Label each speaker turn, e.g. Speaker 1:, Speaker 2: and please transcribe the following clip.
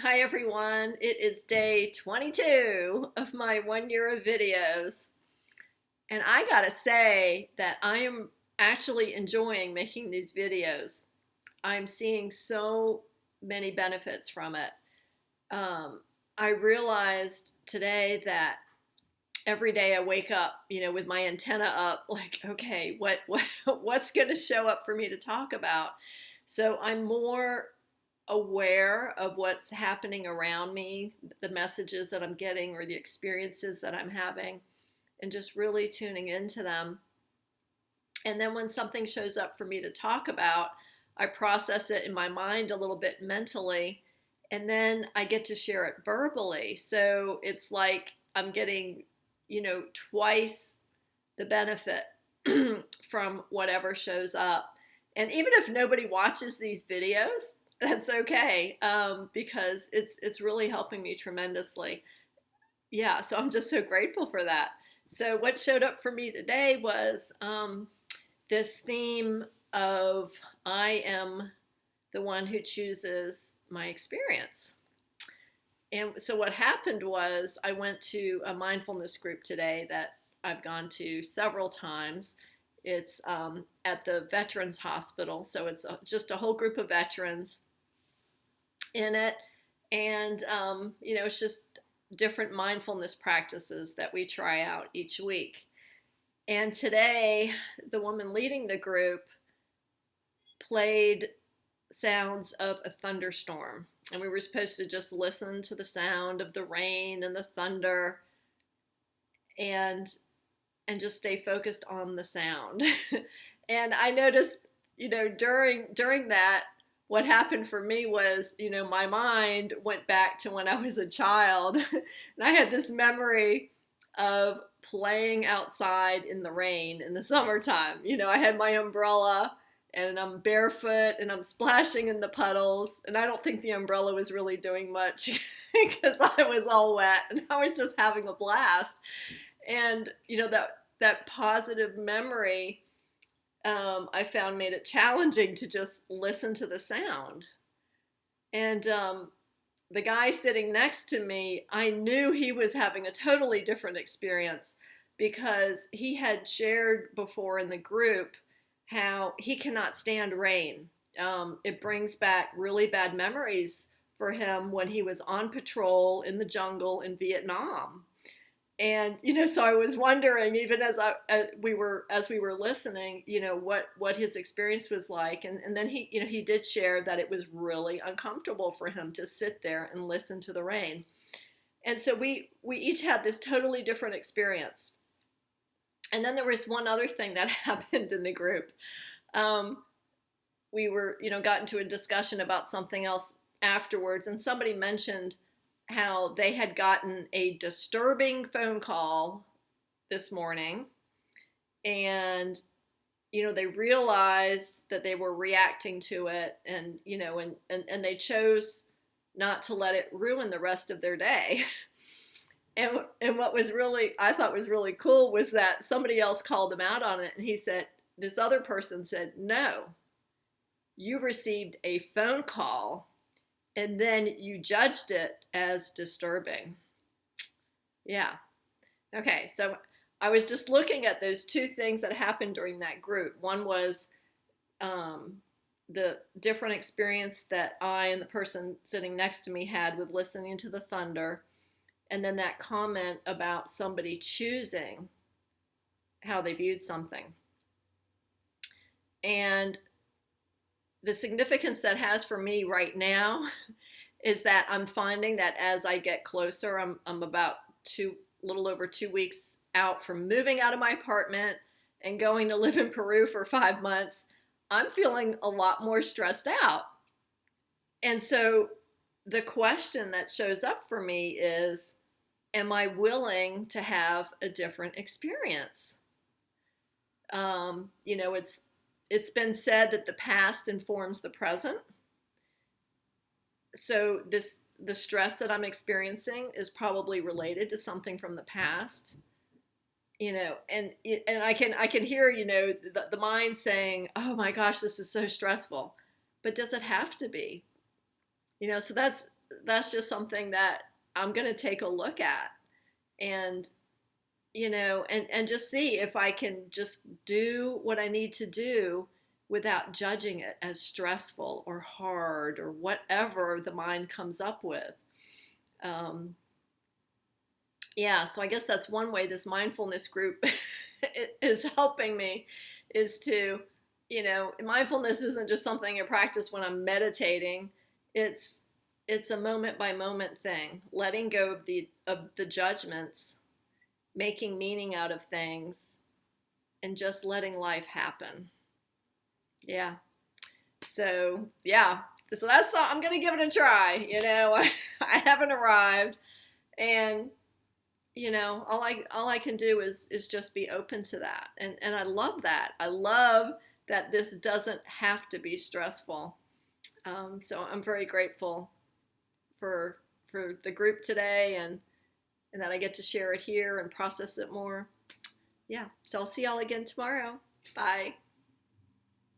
Speaker 1: Hi everyone, it is day 22 of my 1 year of videos. And I gotta say that I am actually enjoying making these videos. I'm seeing so many benefits from it. Um, I realized today that every day I wake up, with my antenna up, like, okay, what's gonna show up for me to talk about? So I'm more aware of what's happening around me, the messages that I'm getting or the experiences that I'm having, and just really tuning into them. And then when something shows up for me to talk about, I process it in my mind a little bit mentally, and then I get to share it verbally. So it's like I'm getting, twice the benefit from whatever shows up. And even if nobody watches these videos, that's okay, because it's really helping me tremendously. Yeah, so I'm just so grateful for that. So what showed up for me today was this theme of I am the one who chooses my experience. And so what happened was I went to a mindfulness group today that I've gone to several times. It's at the Veterans Hospital, so it's just a whole group of veterans in it. And, it's just different mindfulness practices that we try out each week. And today, the woman leading the group played sounds of a thunderstorm. And we were supposed to just listen to the sound of the rain and the thunder and just stay focused on the sound. And I noticed, during that, what happened for me was, my mind went back to when I was a child. And I had this memory of playing outside in the rain in the summertime. I had my umbrella and I'm barefoot and I'm splashing in the puddles. And I don't think the umbrella was really doing much because I was all wet and I was just having a blast. And, that positive memory, I found made it challenging to just listen to the sound. And the guy sitting next to me, I knew he was having a totally different experience because he had shared before in the group how he cannot stand rain. It brings back really bad memories for him when he was on patrol in the jungle in Vietnam. And so I was wondering, even as we were listening, what his experience was like, and then he did share that it was really uncomfortable for him to sit there and listen to the rain, and so we each had this totally different experience. And then there was one other thing that happened in the group. We were got into a discussion about something else afterwards, and somebody mentioned how they had gotten a disturbing phone call this morning, and they realized that they were reacting to it, and and they chose not to let it ruin the rest of their day. And what was really, I thought was really cool, was that somebody else called them out on it, and this other person said, no, you received a phone call and then you judged it as disturbing. Yeah. Okay, so I was just looking at those two things that happened during that group. One was the different experience that I and the person sitting next to me had with listening to the thunder, and then that comment about somebody choosing how they viewed something. And the significance that has for me right now is that I'm finding that as I get closer, I'm about little over 2 weeks out from moving out of my apartment and going to live in Peru for 5 months. I'm feeling a lot more stressed out. And so the question that shows up for me is, am I willing to have a different experience? It's been said that the past informs the present. So the stress that I'm experiencing is probably related to something from the past. And I can hear the mind saying, "Oh my gosh, this is so stressful," but does it have to be? So that's just something that I'm going to take a look at, and and just see if I can just do what I need to do without judging it as stressful or hard or whatever the mind comes up with. Um, yeah, so I guess that's one way this mindfulness group is helping me, is to, mindfulness isn't just something I practice when I'm meditating. It's it's a moment by moment thing, letting go of the judgments, making meaning out of things, and just letting life happen. Yeah. So, yeah. So that's all. I'm going to give it a try. I haven't arrived, and all I can do is just be open to that. And I love that. I love that this doesn't have to be stressful. So I'm very grateful for the group today, and that I get to share it here and process it more. Yeah. So I'll see y'all again tomorrow. Bye.